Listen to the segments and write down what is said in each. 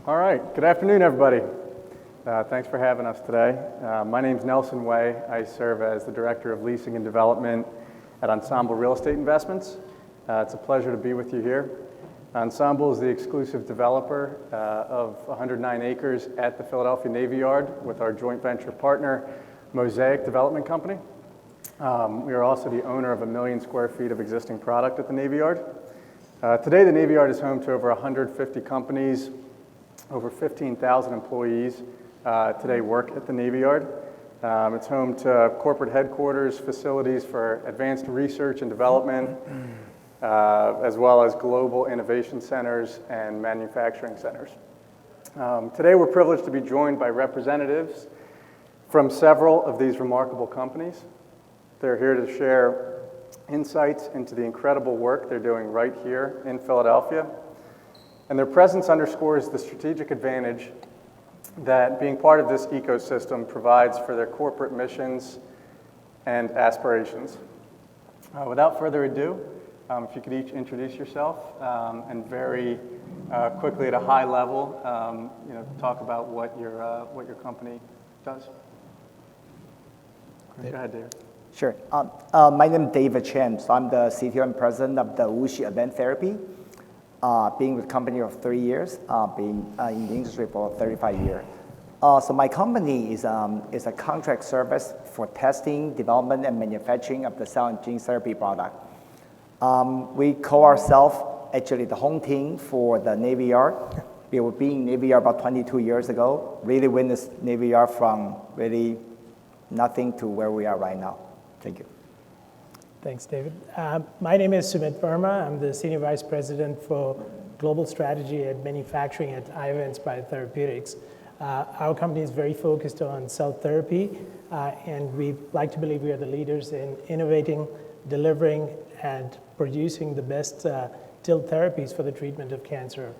All right, good afternoon, everybody. Thanks for having us today. My name's Nelson Way. I serve as the Director of Leasing and Development at Ensemble Real Estate Investments. It's a pleasure to be with you here. Ensemble is the exclusive developer of 109 acres at the Philadelphia Navy Yard with our joint venture partner, Mosaic Development Company. We are also the owner of 1 million square feet of existing product at the Navy Yard. Today, the Navy Yard is home to over 150 companies. Over 15,000 employees today work at the Navy Yard. It's home to corporate headquarters, facilities for advanced research and development, as well as global innovation centers and manufacturing centers. Today, we're privileged to be joined by representatives from several of these remarkable companies. They're here to share insights into the incredible work they're doing right here in Philadelphia. And their presence underscores the strategic advantage that being part of this ecosystem provides for their corporate missions and aspirations. Without further ado, if you could each introduce yourself and very quickly at a high level, talk about what your company does. Go ahead, David. Sure. My name is David Chen. So I'm the CTO and president of the WuXi Advanced Therapy. Being with the company for 3 years, being in the industry for 35 years. So my company is a contract service for testing, development, and manufacturing of the cell and gene therapy product. We call ourselves actually the home team for the Navy Yard. We were being Navy Yard about 22 years ago. Really witnessed Navy Yard from really nothing to where we are right now. Thank you. Thanks, David. My name is Sumit Verma. I'm the Senior Vice President for Global Strategy and Manufacturing at Iovance Biotherapeutics. Our company is very focused on cell therapy, and we like to believe we are the leaders in innovating, delivering, and producing the best TIL therapies for the treatment of cancer.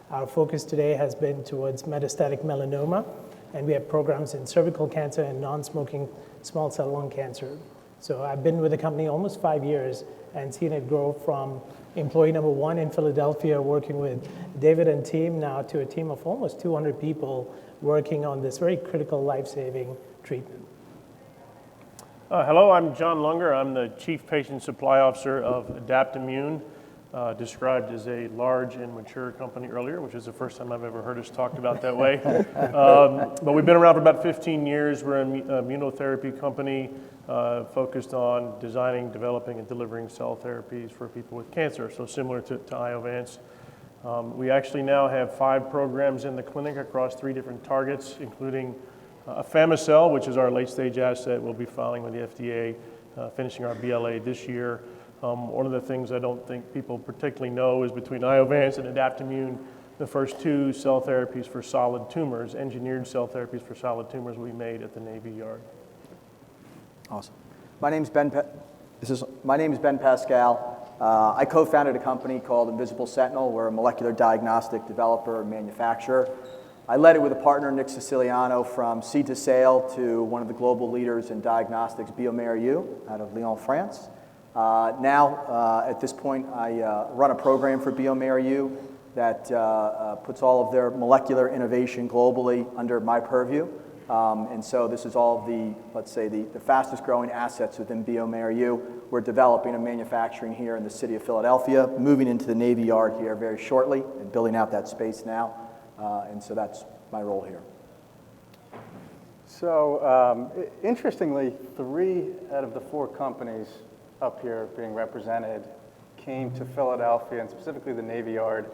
Our focus today has been towards metastatic melanoma, and we have programs in cervical cancer and non-smoking small cell lung cancer. So I've been with the company almost 5 years and seen it grow from employee number 1 in Philadelphia working with David and team now to a team of almost 200 people working on this very critical life-saving treatment. Hello, I'm John Lunger. I'm the Chief Patient Supply Officer of Adaptimmune, described as a large and mature company earlier, which is the first time I've ever heard us talked about that way. But we've been around for about 15 years. We're an immunotherapy company focused on designing, developing, and delivering cell therapies for people with cancer, so similar to Iovance. We actually now have 5 programs in the clinic across 3 different targets, including afami-cel, which is our late-stage asset. We'll be filing with the FDA, finishing our BLA this year. One of the things I don't think people particularly know is between Iovance and Adaptimmune, the first 2 cell therapies for solid tumors, engineered cell therapies for solid tumors we made at the Navy Yard. Awesome. My name is Ben Pascal. I co-founded a company called Invisible Sentinel. We're a molecular diagnostic developer and manufacturer. I led it with a partner, Nick Siciliano, from seed to sale to one of the global leaders in diagnostics, bioMérieux, out of Lyon, France. Now, at this point, I run a program for bioMérieux that puts all of their molecular innovation globally under my purview. And so this is all of the, let's say, the fastest growing assets within bioMérieux. We're developing and manufacturing here in the city of Philadelphia, moving into the Navy Yard here very shortly and building out that space now. And so that's my role here. So interestingly, 3 out of the 4 companies up here being represented came to Philadelphia, and specifically the Navy Yard,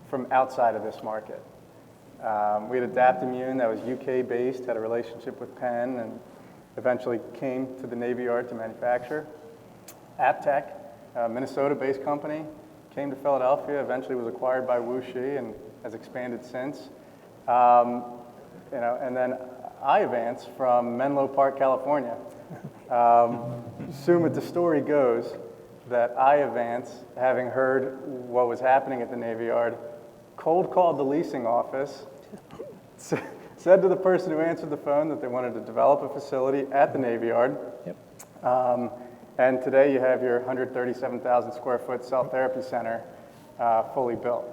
from outside of this market. We had Adaptimmune that was UK-based, had a relationship with Penn, and eventually came to the Navy Yard to manufacture. AppTec, a Minnesota-based company, came to Philadelphia, eventually was acquired by WuXi and has expanded since. And then Iovance from Menlo Park, California. Sumit, the story goes that Iovance, having heard what was happening at the Navy Yard, cold called the leasing office, said to the person who answered the phone that they wanted to develop a facility at the Navy Yard. Yep. And today you have your 137,000 square foot cell therapy center fully built.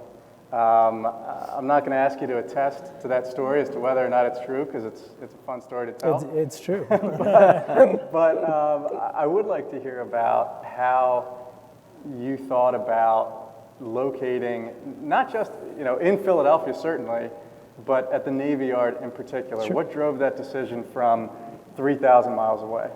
I'm not going to ask you to attest to that story as to whether or not it's true, because it's a fun story to tell. It's true. But I would like to hear about how you thought about locating, not just in Philadelphia certainly, but at the Navy Yard in particular. Sure. What drove that decision from 3,000 miles away?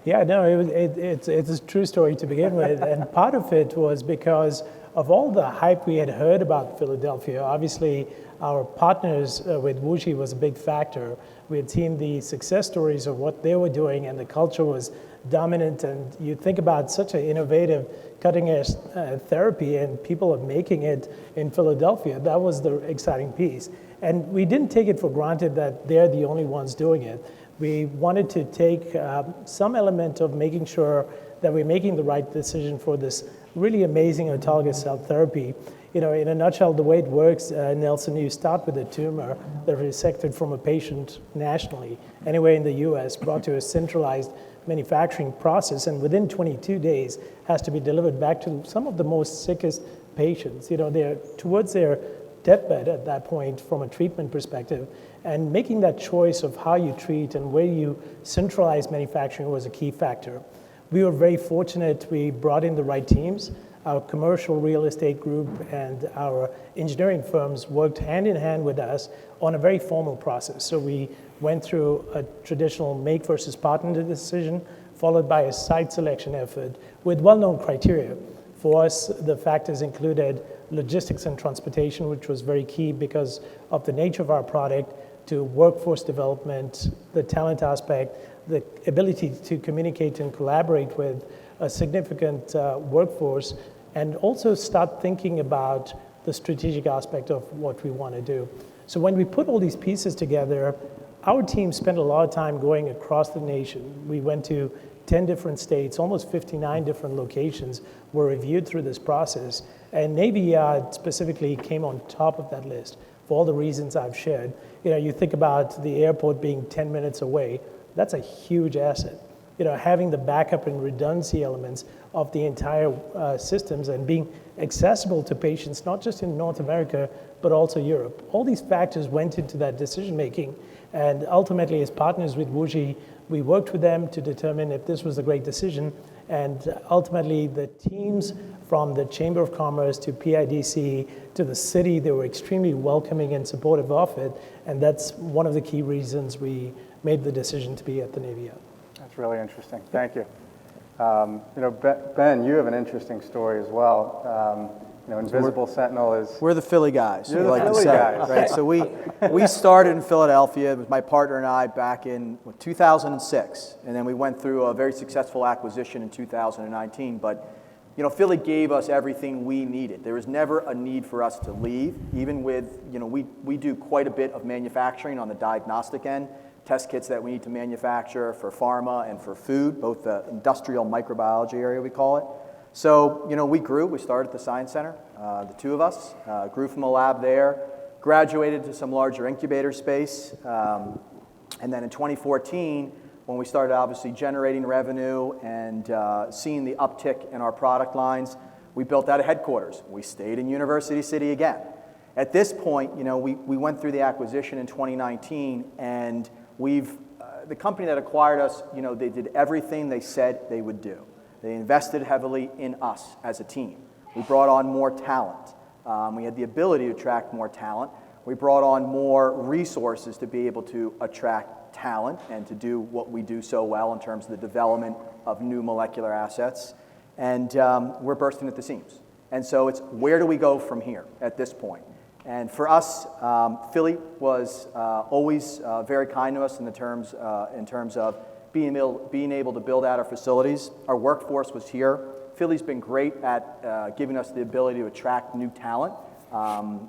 Yeah, no, it's a true story to begin with, and part of it was because of all the hype we had heard about Philadelphia. Obviously, our partners with Wuxi was a big factor. We had seen the success stories of what they were doing, and the culture was dominant. And you think about such an innovative, cutting-edge therapy, and people are making it in Philadelphia. That was the exciting piece. And we didn't take it for granted that they're the only ones doing it. We wanted to take some element of making sure that we're making the right decision for this really amazing autologous cell therapy. In a nutshell, the way it works, Nelson, you start with a tumor that is resected from a patient nationally, anywhere in the US, brought to a centralized manufacturing process, and within 22 days has to be delivered back to some of the most sickest patients. They're towards their deathbed at that point from a treatment perspective, and making that choice of how you treat and where you centralize manufacturing was a key factor. We were very fortunate. We brought in the right teams. Our commercial real estate group and our engineering firms worked hand in hand with us on a very formal process. So we went through a traditional make versus partner decision, followed by a site selection effort with well-known criteria. For us, the factors included logistics and transportation, which was very key because of the nature of our product, to workforce development, the talent aspect, the ability to communicate and collaborate with a significant workforce, and also start thinking about the strategic aspect of what we want to do. So when we put all these pieces together, our team spent a lot of time going across the nation. We went to 10 different states, almost 59 different locations were reviewed through this process, and Navy Yard specifically came on top of that list for all the reasons I've shared. You think about the airport being 10 minutes away, that's a huge asset. Having the backup and redundancy elements of the entire systems and being accessible to patients, not just in North America, but also Europe. All these factors went into that decision making, and ultimately as partners with Wuxi, we worked with them to determine if this was a great decision, and ultimately the teams from the Chamber of Commerce to PIDC to the city, they were extremely welcoming and supportive of it, and that's one of the key reasons we made the decision to be at the Navy Yard. That's really interesting. Thank you. Ben, you have an interesting story as well. Invisible Sentinel is... We're the Philly guys. You're we the like Philly to say, guys. right? So we started in Philadelphia with my partner and I back in 2006, and then we went through a very successful acquisition in 2019. But Philly gave us everything we needed. There was never a need for us to leave, even with we do quite a bit of manufacturing on the diagnostic end. Test kits that we need to manufacture for pharma and for food, both the industrial microbiology area we call it. So, we grew. We started at the Science Center, the two of us, grew from the lab there, graduated to some larger incubator space, and then in 2014, when we started obviously generating revenue and seeing the uptick in our product lines, we built out a headquarters. We stayed in University City again. At this point, we went through the acquisition in 2019, and the company that acquired us, they did everything they said they would do. They invested heavily in us as a team. We brought on more talent. We had the ability to attract more talent. We brought on more resources to be able to attract talent and to do what we do so well in terms of the development of new molecular assets. And we're bursting at the seams. And so it's where do we go from here at this point? And for us, Philly was always very kind to us in terms of being able to build out our facilities. Our workforce was here. Philly's been great at giving us the ability to attract new talent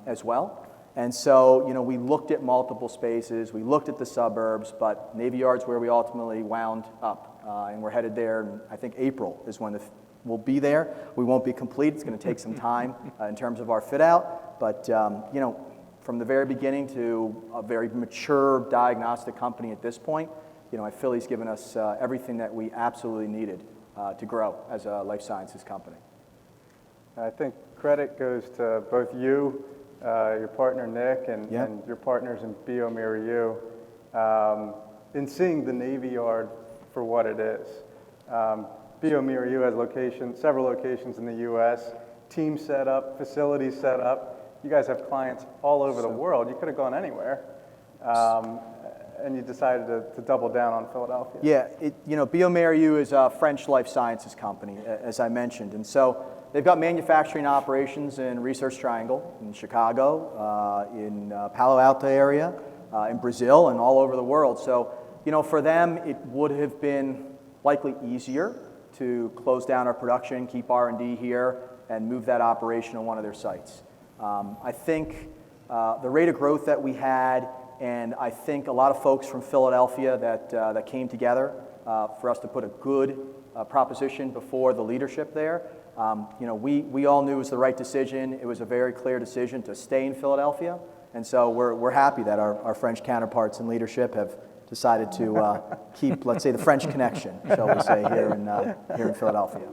as well. And so, we looked at multiple spaces, we looked at the suburbs, but Navy Yard's where we ultimately wound up, and we're headed there. And I think April is when we'll be there. We won't be complete. It's going to take some time in terms of our fit out. But, from the very beginning to a very mature diagnostic company at this point, Philly's given us everything that we absolutely needed to grow as a life sciences company. I think credit goes to both you your partner Nick, and, Yeah. and your partners in bioMérieux, in seeing the Navy Yard for what it is. bioMérieux has several locations in the U.S., team set up, facilities set up. You guys have clients all over the world. You could have gone anywhere, and you decided to double down on Philadelphia. Yeah, bioMérieux is a French life sciences company, as I mentioned. And so they've got manufacturing operations in Research Triangle, in Chicago, in Palo Alto area, in Brazil, and all over the world. So, for them, it would have been likely easier to close down our production, keep R&D here, and move that operation to one of their sites. I think the rate of growth that we had, and I think a lot of folks from Philadelphia that came together for us to put a good proposition before the leadership there. We all knew it was the right decision. It was a very clear decision to stay in Philadelphia, and so we're happy that our French counterparts in leadership have decided to keep, let's say, the French connection, shall we say, here in Philadelphia.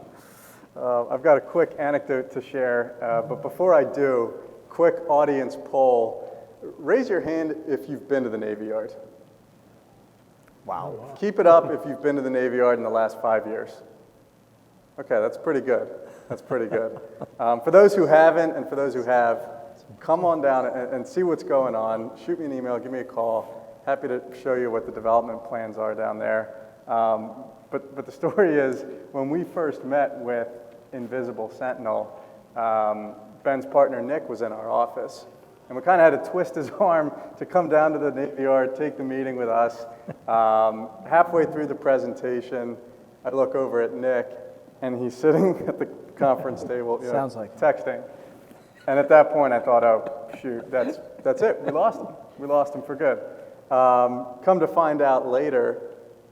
I've got a quick anecdote to share, but before I do, quick audience poll. Raise your hand if you've been to the Navy Yard. Wow. Keep it up if you've been to the Navy Yard in the last 5 years. Okay, that's pretty good. That's pretty good. For those who haven't, and for those who have, come on down and see what's going on. Shoot me an email, give me a call. Happy to show you what the development plans are down there. But the story is, when we first met with Invisible Sentinel, Ben's partner Nick was in our office. And we kind of had to twist his arm to come down to the Navy Yard, take the meeting with us. Halfway through the presentation, I look over at Nick, and he's sitting at the conference table, Sounds like it. texting. And at that point, I thought, oh, shoot, that's it. We lost him. We lost him for good. Come to find out later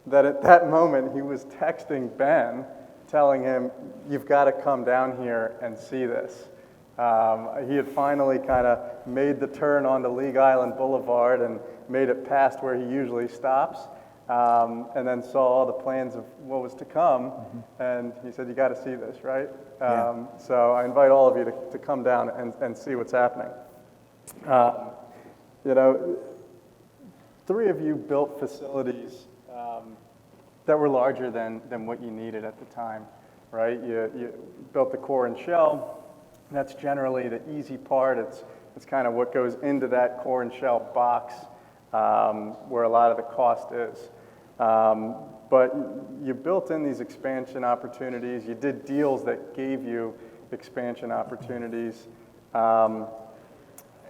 that at that moment, he was texting Ben, telling him, you've got to come down here and see this. He had finally kind of made the turn onto League Island Boulevard and made it past where he usually stops, and then saw all the plans of what was to come, and he said, you got to see this, right? So I invite all of you to come down and see what's happening. Three of you built facilities that were larger than what you needed at the time, right? You built the core and shell. That's generally the easy part. It's kind of what goes into that core and shell box where a lot of the cost is. But you built in these expansion opportunities. You did deals that gave you expansion opportunities. I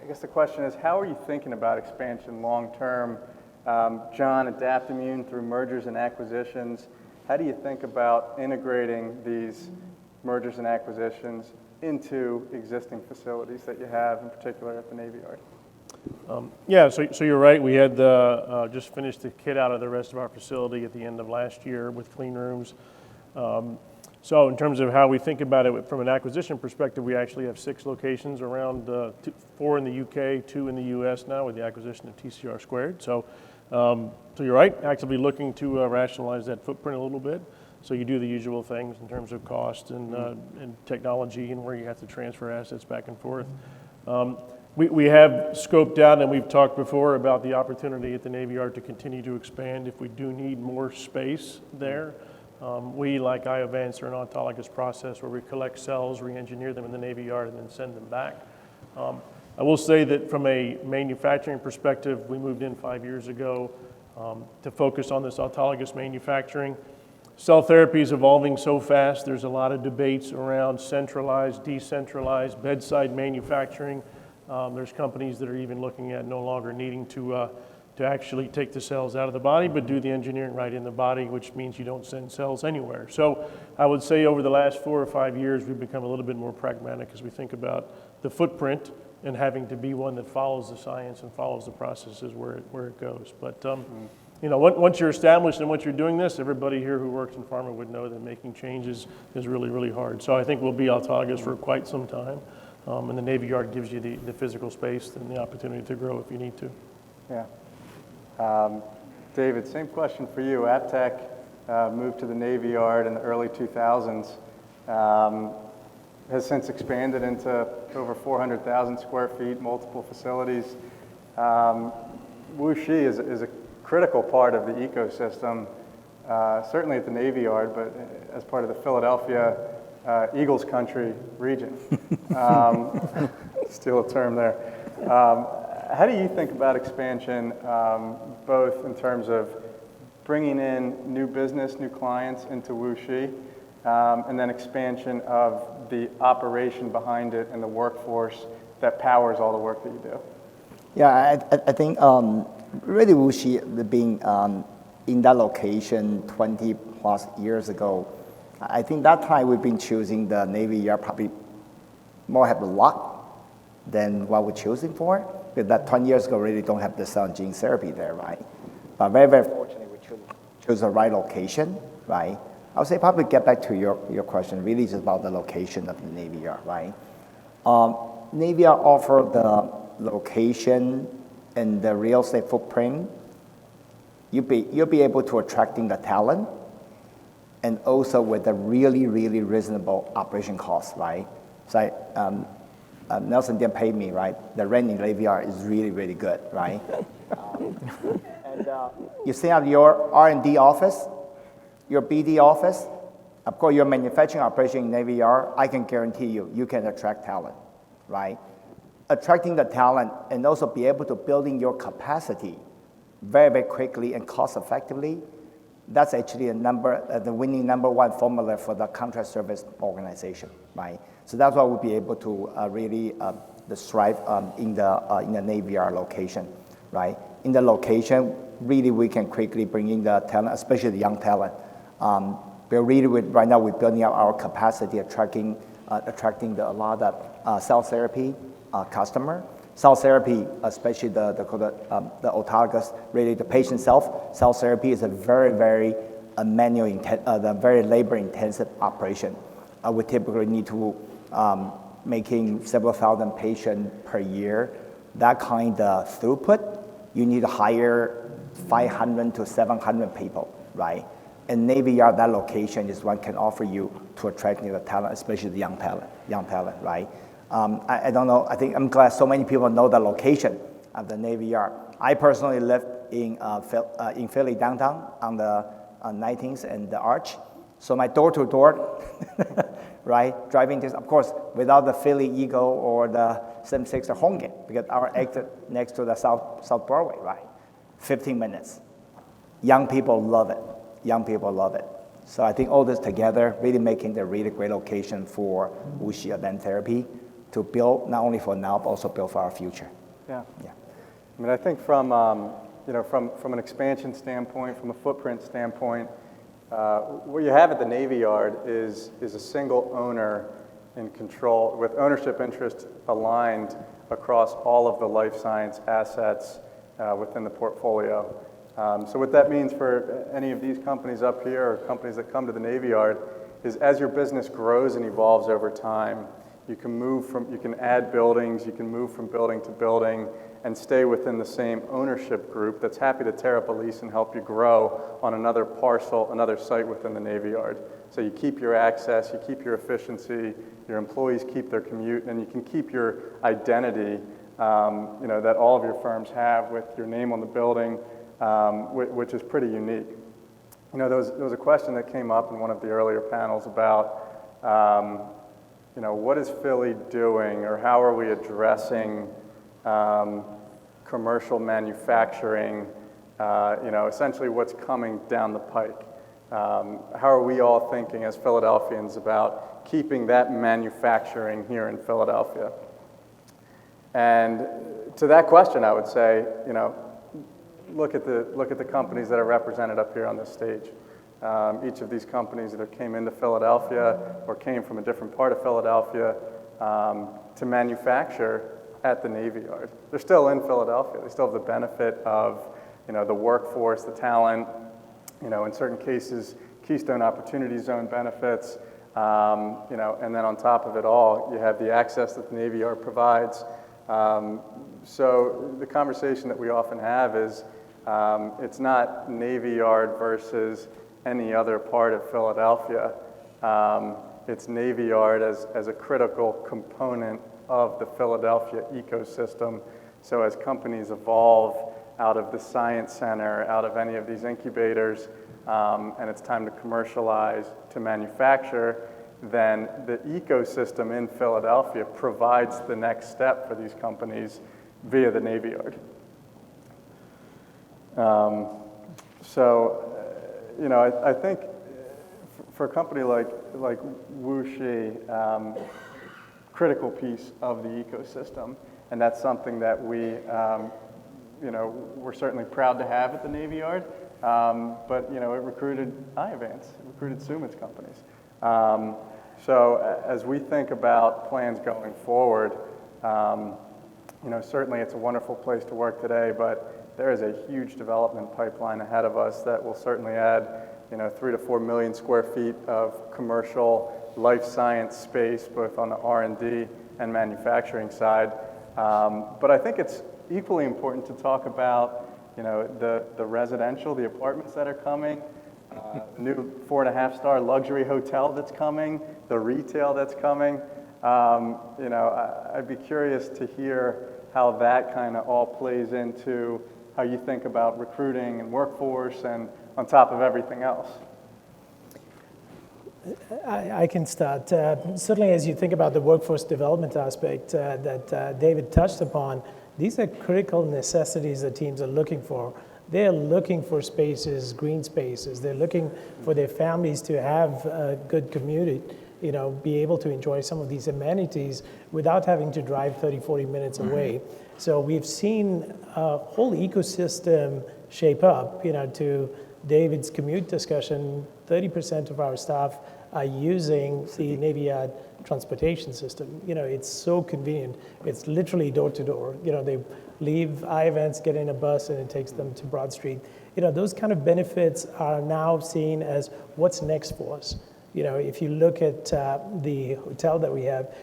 guess the question is, how are you thinking about expansion long term? John, Adaptimmune through mergers and acquisitions, how do you think about integrating these mergers and acquisitions into existing facilities that you have, in particular at the Navy Yard? So you're right. We had just finished the kit out of the rest of our facility at the end of last year with clean rooms. So in terms of how we think about it from an acquisition perspective, we actually have 6 locations around, 4 in the UK, 2 in the US now with the acquisition of TCR Squared. So you're right, actively looking to rationalize that footprint a little bit. So you do the usual things in terms of cost and technology and where you have to transfer assets back and forth. We have scoped out, and we've talked before about the opportunity at the Navy Yard to continue to expand if we do need more space there. We, like Iovance, are an autologous process where we collect cells, re-engineer them in the Navy Yard, and then send them back. I will say that from a manufacturing perspective, we moved in 5 years ago to focus on this autologous manufacturing. Cell therapy is evolving so fast. There's a lot of debates around centralized, decentralized, bedside manufacturing. There's companies that are even looking at no longer needing to actually take the cells out of the body, but do the engineering right in the body, which means you don't send cells anywhere. So I would say over the last 4 or 5 years, we've become a little bit more pragmatic as we think about the footprint and having to be one that follows the science and follows the processes where it goes. But once you're established and once you're doing this, everybody here who works in pharma would know that making changes is really, really hard. So I think we'll be autologous for quite some time. And the Navy Yard gives you the physical space and the opportunity to grow if you need to. Yeah. David, same question for you. AppTec moved to the Navy Yard in the early 2000s. has since expanded into over 400,000 square feet, multiple facilities. Wuxi is a critical part of the ecosystem, certainly at the Navy Yard, but as part of the Philadelphia Eagles Country region. Steal a term there. How do you think about expansion, both in terms of bringing in new business, new clients into Wuxi, and then expansion of the operation behind it and the workforce that powers all the work that you do? Yeah, I think really Wuxi being in that location 20 plus years ago, I think that time we've been choosing the Navy Yard probably more have luck than what we're choosing for. Because that 20 years ago really don't have the cell and gene therapy there, right? But very, very fortunately we chose the right location, right? I would say probably get back to your question, really is about the location of the Navy Yard, right? Navy Yard offer the location and the real estate footprint. You'll be able to attracting the talent, and also with a really, really reasonable operation cost, right? So Nelson didn't pay me, right? The rent in Navy Yard is really, really good, right? And you set up your R&D office, your BD office, of course your manufacturing operation in Navy Yard, I can guarantee you can attract talent, right? Attracting the talent and also be able to building your capacity very, very quickly and cost effectively, that's actually the winning number one formula for the contract service organization, right? So that's why we'll be able to really strive in the Navy Yard location, right? In the location, really we can quickly bring in the talent, especially the young talent. Right now we're building up our capacity, attracting a lot of cell therapy customer. Cell therapy, especially the autologous, really the patient cell therapy is a very, very very labor-intensive operation. We typically need to making several thousand patients per year. That kind of throughput, you need to hire 500 to 700 people, right? And Navy Yard, that location is one can offer you to attract the talent, especially the young talent, right? I don't know, I think I'm glad so many people know the location of the Navy Yard. I personally live in Philly downtown on the 19th and the Arch. So my door-to-door, right, driving this, of course, without the Philly Eagle or the 76 or home game, because our exit next to the South Broadway, right? 15 minutes. Young people love it. So I think all this together really making the really great location for Wuxi Advanced Therapy to build not only for now, but also build for our future. Yeah. I mean, I think from an expansion standpoint, from a footprint standpoint, what you have at the Navy Yard is a single owner in control with ownership interests aligned across all of the life science assets within the portfolio. So what that means for any of these companies up here or companies that come to the Navy Yard is as your business grows and evolves over time, you can add buildings, you can move from building to building and stay within the same ownership group that's happy to tear up a lease and help you grow on another parcel, another site within the Navy Yard. So you keep your access, you keep your efficiency, your employees keep their commute, and you can keep your identity that all of your firms have with your name on the building, which is pretty unique. There was a question that came up in one of the earlier panels about what is Philly doing, or how are we addressing commercial manufacturing, essentially what's coming down the pike. How are we all thinking as Philadelphians about keeping that manufacturing here in Philadelphia? And to that question, I would say, look at the companies that are represented up here on this stage. Each of these companies either came into Philadelphia or came from a different part of Philadelphia to manufacture at the Navy Yard. They're still in Philadelphia. They still have the benefit of the workforce, the talent, in certain cases, Keystone Opportunity Zone benefits, and then on top of it all, you have the access that the Navy Yard provides. So the conversation that we often have is it's not Navy Yard versus any other part of Philadelphia. its Navy Yard as a critical component of the Philadelphia ecosystem. So as companies evolve out of the Science Center, out of any of these incubators, and it's time to commercialize, to manufacture, then the ecosystem in Philadelphia provides the next step for these companies via the Navy Yard. I think for a company like Wuxi, critical piece of the ecosystem, and that's something that we're certainly proud to have at the Navy Yard. But it recruited Iovance, it recruited Sumit's companies. So as we think about plans going forward, certainly it's a wonderful place to work today, but there is a huge development pipeline ahead of us that will certainly add 3 to 4 million square feet of commercial life science space, both on the R&D and manufacturing side. But I think it's equally important to talk about the residential, the apartments that are coming, new 4.5-star luxury hotel that's coming, the retail that's coming. I'd be curious to hear how that kind of all plays into how you think about recruiting and workforce and on top of everything else. I can start. Certainly as you think about the workforce development aspect that David touched upon, these are critical necessities that teams are looking for. They're looking for spaces, green spaces. They're looking for their families to have a good community, be able to enjoy some of these amenities without having to drive 30, 40 minutes away. So we've seen a whole ecosystem shape up, to David's commute discussion. 30% of our staff are using the Navy Yard transportation system. It's so convenient. It's literally door to door. They leave Iovance, get in a bus, and it takes them to Broad Street. Those kind of benefits are now seen as what's next for us. If you look at the hotel that we have,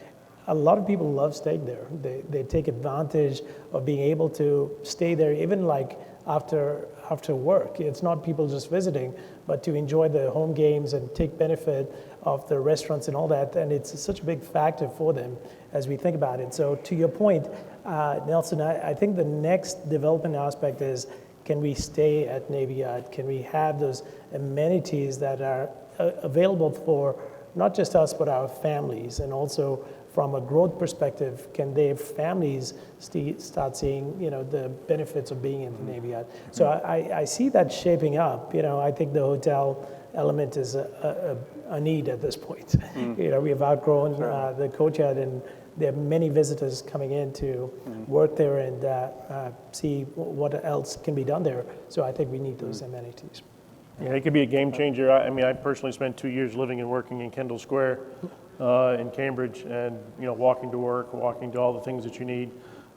a lot of people love staying there. They take advantage of being able to stay there, even like after work. It's not people just visiting, but to enjoy the home games and take benefit of the restaurants and all that. And it's such a big factor for them as we think about it. So to your point, Nelson, I think the next development aspect is, can we stay at Navy Yard? Can we have those amenities that are available for not just us, but our families? And also from a growth perspective, can their families start seeing, the benefits of being in the Navy Yard? So I see that shaping up. I think the hotel element is a need at this point. We have outgrown the courtyard, and there are many visitors coming in to work there and see what else can be done there. So I think we need those amenities. Yeah, it could be a game changer. I personally spent 2 years living and working in Kendall Square in Cambridge, and walking to work, walking to all the things that you need.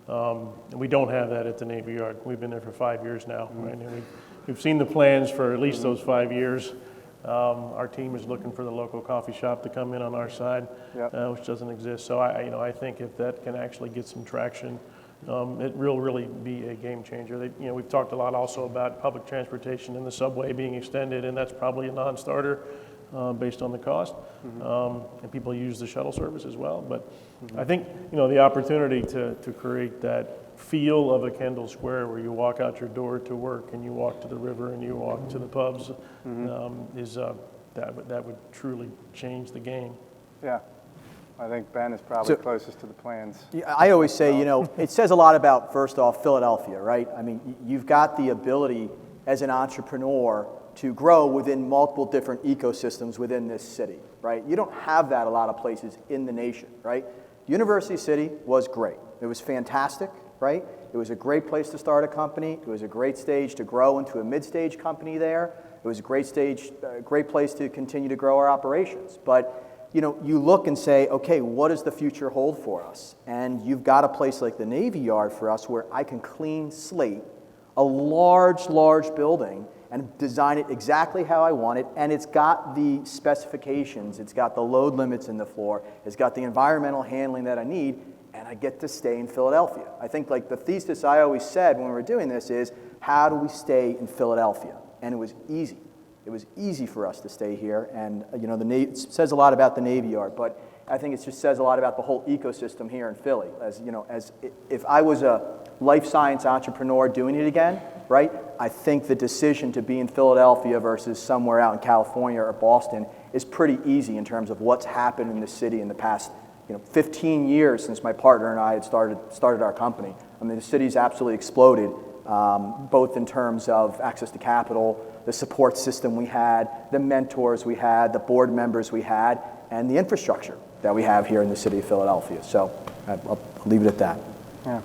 And we don't have that at the Navy Yard. We've been there for 5 years now, right? And we've seen the plans for at least those 5 years. Our team is looking for the local coffee shop to come in on our side, which doesn't exist. So I think if that can actually get some traction, it will really be a game changer. We've talked a lot also about public transportation and the subway being extended, and that's probably a non-starter based on the cost. And people use the shuttle service as well. But I think the opportunity to create that feel of a Kendall Square where you walk out your door to work and you walk to the river and you walk to the pubs that would truly change the game. Yeah. I think Ben is probably closest to the plans. I always say, it says a lot about, first off, Philadelphia, right? I mean, you've got the ability as an entrepreneur to grow within multiple different ecosystems within this city, right? You don't have that a lot of places in the nation, right? University City was great. It was fantastic, right? It was a great place to start a company. It was a great stage to grow into a mid-stage company there. It was a great place to continue to grow our operations. But you look and say, okay, what does the future hold for us? And you've got a place like the Navy Yard for us where I can clean slate a large building and design it exactly how I want it, and it's got the specifications, it's got the load limits in the floor, it's got the environmental handling that I need, and I get to stay in Philadelphia. I think like the thesis I always said when we were doing this is, how do we stay in Philadelphia? And it was easy. it was easy for us to stay here. And it says a lot about the Navy Yard, but I think it just says a lot about the whole ecosystem here in Philly. If I was a life science entrepreneur doing it again, right? I think the decision to be in Philadelphia versus somewhere out in California or Boston is pretty easy in terms of what's happened in the city in the past 15 years since my partner and I had started our company. I mean, the city's absolutely exploded, both in terms of access to capital, the support system we had, the mentors we had, the board members we had, and the infrastructure that we have here in the city of Philadelphia. So I'll leave it at that. Yeah.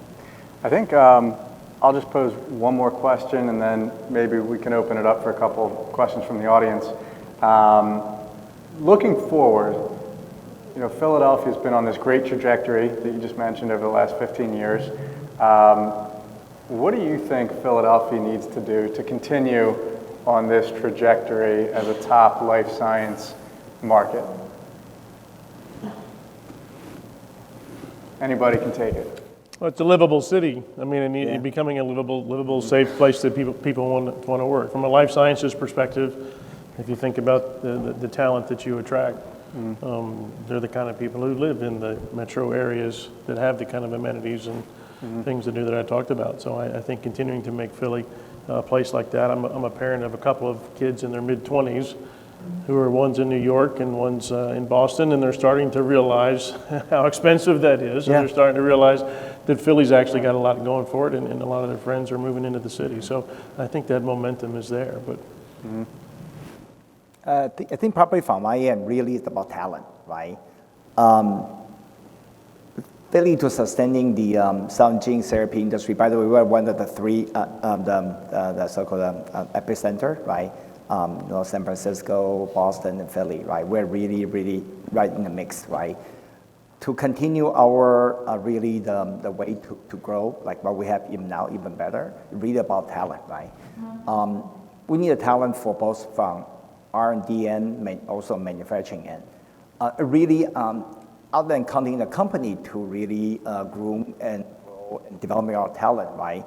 I think I'll just pose one more question, and then maybe we can open it up for a couple of questions from the audience. Looking forward, Philadelphia's been on this great trajectory that you just mentioned over the last 15 years. What do you think Philadelphia needs to do to continue on this trajectory as a top life science market? Anybody can take it. Well, it's a livable city. I mean, becoming a livable, safe place that people want to work. From a life sciences perspective, if you think about the talent that you attract, they're the kind of people who live in the metro areas that have the kind of amenities and things to do that I talked about. So I think continuing to make Philly a place like that. I'm a parent of a couple of kids in their mid-20s who are one's in New York and one's in Boston, and they're starting to realize how expensive that is. And they're starting to realize that Philly's actually got a lot going for it, and a lot of their friends are moving into the city. So I think that momentum is there. But I think probably from my end, really it's about talent, right? Philly to sustaining the cell and gene therapy industry. By the way, we're one of the three, the so-called epicenter, right? San Francisco, Boston, and Philly, right? We're really, really right in the mix, right? To continue our really the way to grow, like what we have even now, even better, really about talent, right? We need a talent for both from R&D and also manufacturing end. Really, other than counting the company to really groom and grow and developing our talent, right?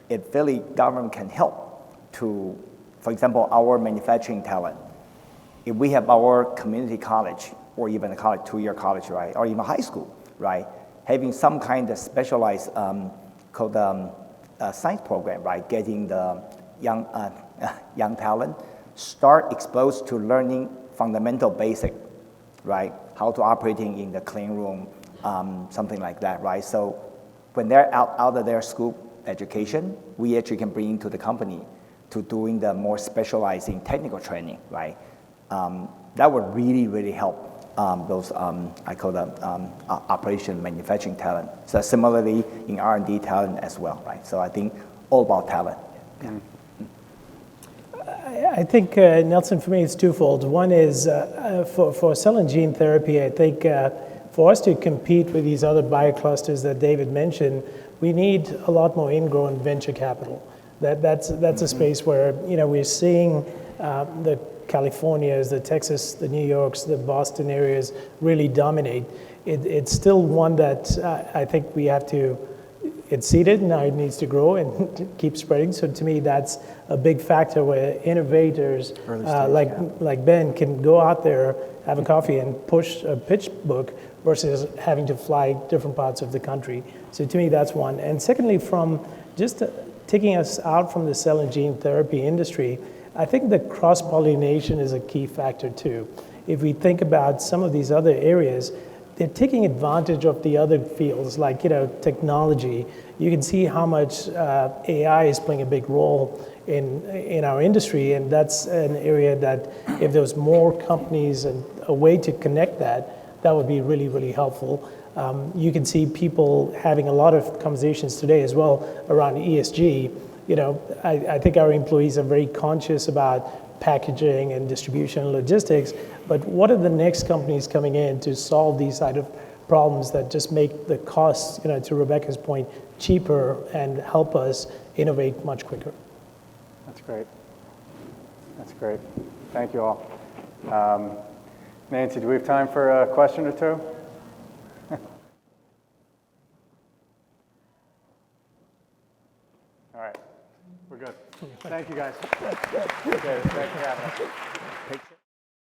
If Philly government can help to, for example, our manufacturing talent, if we have our community college or even a college, 2-year college, right, or even high school, right, having some kind of specialized called science program, right, getting the young talent start exposed to learning fundamental basic, right, how to operating in the clean room, something like that, right? So when they're out of their school education, we actually can bring into the company to doing the more specializing technical training, right? That would really, really help those, I call them operation manufacturing talent. So similarly in R&D talent as well, right? So I think all about talent. Yeah. I think, Nelson, for me, it's twofold. One is for cell and gene therapy, I think for us to compete with these other bioclusters that David mentioned, we need a lot more ingrown venture capital. That's a space where we're seeing the Californias, the Texas, the New Yorks, the Boston areas really dominate. It's still one that I think we have to. It's seeded, now it needs to grow and keep spreading. So to me, that's a big factor where innovators like Ben can go out there, have a coffee, and push a pitch book versus having to fly different parts of the country. So to me, that's one. And secondly, from just taking us out from the cell and gene therapy industry, I think the cross-pollination is a key factor too. If we think about some of these other areas, they're taking advantage of the other fields like technology. You can see how much AI is playing a big role in our industry, and that's an area that if there was more companies and a way to connect that would be really, really helpful. You can see people having a lot of conversations today as well around ESG. I think our employees are very conscious about packaging and distribution and logistics, but what are the next companies coming in to solve these side of problems that just make the costs, to Rebecca's point, cheaper and help us innovate much quicker? That's great. That's great. Thank you all. Nancy, do we have time for a question or two? All right, we're good. Thank you, guys. Okay, thanks for having us.